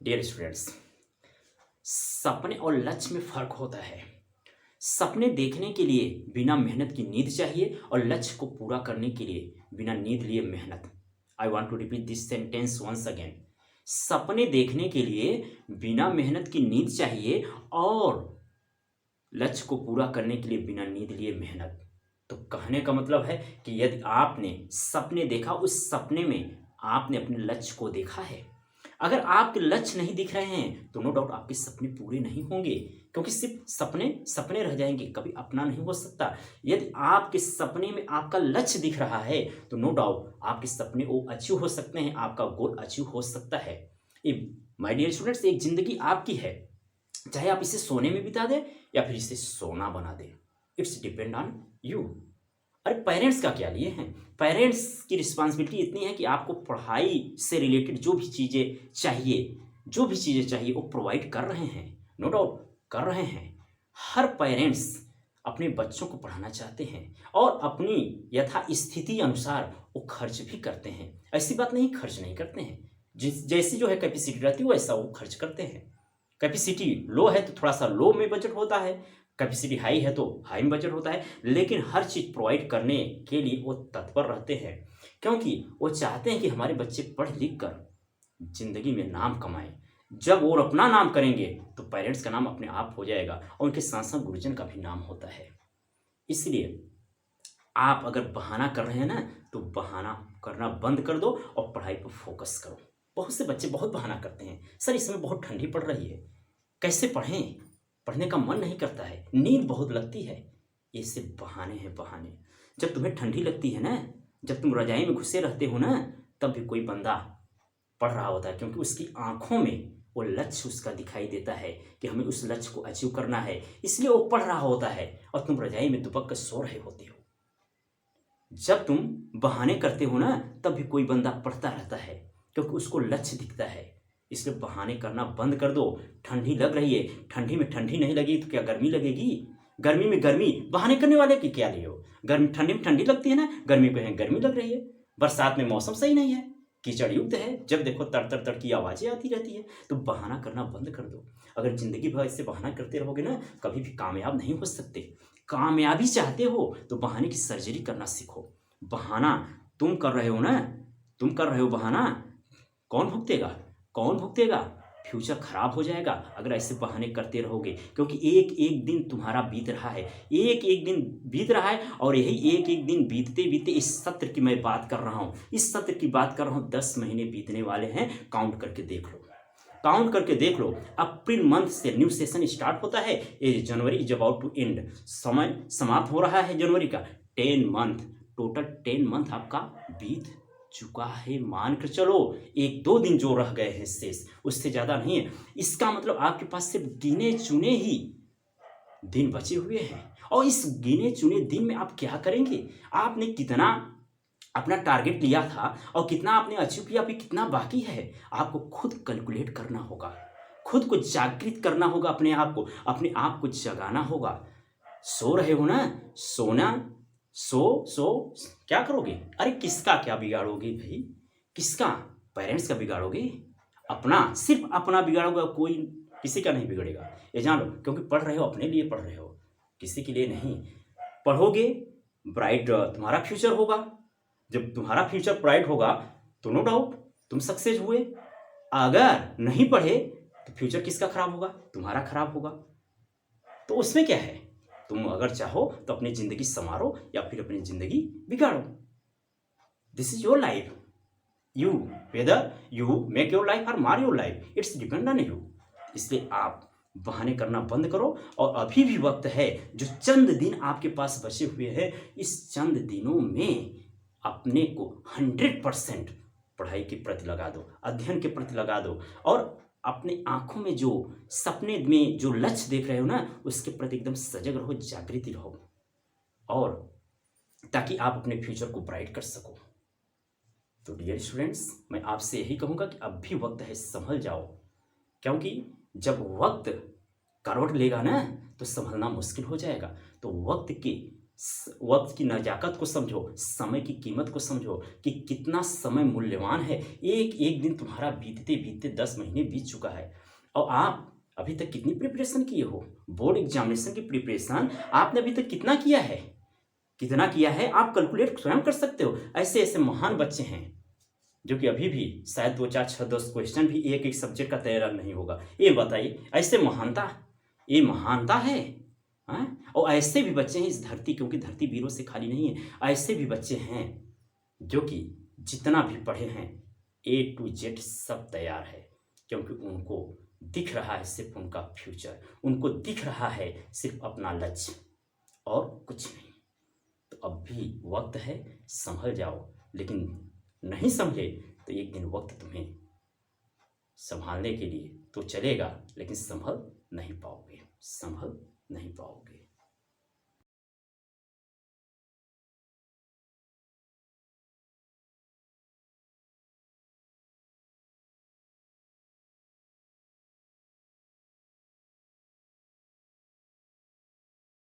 Dear students, सपने और लक्ष्य में फर्क होता है। सपने देखने के लिए बिना मेहनत की नींद चाहिए और लक्ष्य को पूरा करने के लिए बिना नींद लिए मेहनत। I want to repeat this sentence once again. सपने देखने के लिए बिना मेहनत की नींद चाहिए और लक्ष्य को पूरा करने के लिए बिना नींद लिए मेहनत। तो कहने का मतलब है कि यदि आपने सपने देखा, उस सपने में आपने अपने लक्ष्य को देखा है। अगर आपके लक्ष्य नहीं दिख रहे हैं तो नो डाउट आपके सपने पूरे नहीं होंगे, क्योंकि सिर्फ सपने सपने रह जाएंगे, कभी अपना नहीं हो सकता। यदि आपके सपने में आपका लक्ष्य दिख रहा है तो नो डाउट आपके सपने वो अचीव हो सकते हैं, आपका गोल अचीव हो सकता है। माय डियर स्टूडेंट्स, एक जिंदगी आपकी है, चाहे आप इसे सोने में बिता दें या फिर इसे सोना बना दें। It's depend on you. अरे पेरेंट्स का क्या लिए हैं? पेरेंट्स की रिस्पॉन्सिबिलिटी इतनी है कि आपको पढ़ाई से रिलेटेड जो भी चीज़ें चाहिए वो प्रोवाइड कर रहे हैं, नो डाउट कर रहे हैं। हर पेरेंट्स अपने बच्चों को पढ़ाना चाहते हैं और अपनी यथा स्थिति अनुसार वो खर्च भी करते हैं। ऐसी बात नहीं खर्च नहीं करते हैं, जिस जैसी जो है कैपेसिटी रहती है वैसा वो खर्च करते हैं। कैपेसिटी लो है तो थोड़ा सा लो में बजट होता है, कैपेसिटी हाई है तो हाई में बजट होता है, लेकिन हर चीज़ प्रोवाइड करने के लिए वो तत्पर रहते हैं, क्योंकि वो चाहते हैं कि हमारे बच्चे पढ़ लिख कर जिंदगी में नाम कमाएं। जब वो अपना नाम करेंगे तो पेरेंट्स का नाम अपने आप हो जाएगा और उनके साथ साथ गुरुजन का भी नाम होता है। इसलिए आप अगर बहाना कर रहे हैं ना, तो बहाना करना बंद कर दो और पढ़ाई पर फोकस करो। बहुत से बच्चे बहुत बहाना करते हैं, सर इस समय बहुत ठंडी पड़ रही है, कैसे पढ़ें, पढ़ने का मन नहीं करता है, नींद बहुत लगती है। ये सिर्फ बहाने हैं, बहाने। जब तुम्हें ठंडी लगती है ना, जब तुम रजाई में घुसे रहते हो ना, तब भी कोई बंदा पढ़ रहा होता है, क्योंकि उसकी आंखों में वो लक्ष्य उसका दिखाई देता है कि हमें उस लक्ष्य को अचीव करना है, इसलिए वो पढ़ रहा होता है और तुम रजाई में दुबक कर सो रहे होते हो। जब तुम बहाने करते हो ना, तब भी कोई बंदा पढ़ता रहता है, क्योंकि उसको लक्ष्य दिखता है। इसलिए बहाने करना बंद कर दो। ठंडी लग रही है, ठंडी में ठंडी नहीं लगी तो क्या गर्मी लगेगी? गर्मी में गर्मी, बहाने करने वाले की क्या लिए हो? गर्मी ठंडी में ठंडी लगती है ना, गर्मी को है गर्मी लग रही है। बरसात में मौसम सही नहीं है, कीचड़ युक्त है, जब देखो तड़ तड़ तड़ की आवाज़ें आती रहती है। तो बहाना करना बंद कर दो। अगर जिंदगी भर इससे बहाना करते रहोगे ना, कभी भी कामयाब नहीं हो सकते। कामयाबी चाहते हो तो बहाने की सर्जरी करना सीखो। बहाना तुम कर रहे हो ना, तुम कर रहे हो बहाना, कौन भुगतेगा? कौन भुगतेगा? फ्यूचर खराब हो जाएगा अगर ऐसे बहाने करते रहोगे, क्योंकि एक एक दिन तुम्हारा बीत रहा है, एक एक दिन बीत रहा है, और यही एक एक दिन बीतते बीतते इस सत्र की मैं बात कर रहा हूँ, इस सत्र की बात कर रहा हूँ, 10 महीने बीतने वाले हैं। काउंट करके देख लो, काउंट करके देख लो। अप्रैल मंथ से न्यू सेशन स्टार्ट होता है, ये January is about to end, समय समाप्त हो रहा है जनवरी का। 10 मंथ, टोटल 10 मंथ आपका बीत चुका है। मान कर चलो, एक दो दिन जो रह गए हैं शेष, उससे ज़्यादा नहीं है। इसका मतलब आपके पास सिर्फ गिने चुने ही दिन बचे हुए हैं, और इस गिने चुने दिन में आप क्या करेंगे? आपने कितना अपना टारगेट लिया था और कितना आपने अचीव किया, अभी कितना बाकी है, आपको खुद कैलकुलेट करना होगा, खुद को जागृत करना होगा, अपने आप को जगाना होगा। सो रहे हो ना, सोना, सो क्या करोगे? अरे किसका क्या बिगाड़ोगे भाई? किसका? पेरेंट्स का बिगाड़ोगे? अपना, सिर्फ अपना बिगाड़ोगे, कोई किसी का नहीं बिगड़ेगा, ये जान लो। क्योंकि पढ़ रहे हो, अपने लिए पढ़ रहे हो, किसी के लिए नहीं। पढ़ोगे, ब्राइट तुम्हारा फ्यूचर होगा। जब तुम्हारा फ्यूचर ब्राइट होगा तो नो डाउट तुम सक्सेस हुए। अगर नहीं पढ़े तो फ्यूचर किसका खराब होगा? तुम्हारा खराब होगा। तो उसमें क्या है, तुम अगर चाहो तो अपनी ज़िंदगी संवारो या फिर अपनी ज़िंदगी बिगाड़ो। This is your life, you, whether you make your life और mar your life, it's depend on you. इसलिए आप बहाने करना बंद करो, और अभी भी वक्त है, जो चंद दिन आपके पास बचे हुए हैं, इस चंद दिनों में अपने को 100% पढ़ाई के प्रति लगा दो, अध्ययन के प्रति लगा दो, और अपने आंखों में जो सपने में जो लक्ष्य देख रहे हो ना, उसके प्रति एकदम सजग रहो, जागृति रहो, और ताकि आप अपने फ्यूचर को ब्राइट कर सको। तो डियर स्टूडेंट्स, मैं आपसे यही कहूँगा कि अब भी वक्त है, संभल जाओ, क्योंकि जब वक्त करवट लेगा ना तो संभलना मुश्किल हो जाएगा। तो वक्त के वक्त की नज़ाकत को समझो, समय की कीमत को समझो कि कितना समय मूल्यवान है। एक एक दिन तुम्हारा बीतते बीतते 10 महीने बीत चुका है और आप अभी तक कितनी प्रिपरेशन किए हो। बोर्ड एग्जामिनेशन की प्रिपरेशन आपने अभी तक कितना किया है, कितना किया है आप कैलकुलेट स्वयं कर सकते हो। ऐसे ऐसे महान बच्चे हैं जो कि अभी भी शायद 2 4 6 10 क्वेश्चन भी एक एक सब्जेक्ट का तैयार नहीं होगा। ये बताइए, ऐसे महानता, ये महानता है। हाँ, और ऐसे भी बच्चे हैं इस धरती, क्योंकि धरती वीरों से खाली नहीं है। ऐसे भी बच्चे हैं जो कि जितना भी पढ़े हैं A to Z सब तैयार है, क्योंकि उनको दिख रहा है सिर्फ उनका फ्यूचर, उनको दिख रहा है सिर्फ अपना लक्ष्य और कुछ नहीं। तो अब भी वक्त है, संभल जाओ। लेकिन नहीं समझे तो एक दिन वक्त तुम्हें संभालने के लिए तो चलेगा, लेकिन संभल नहीं पाओगे, संभल नहीं पाओगे।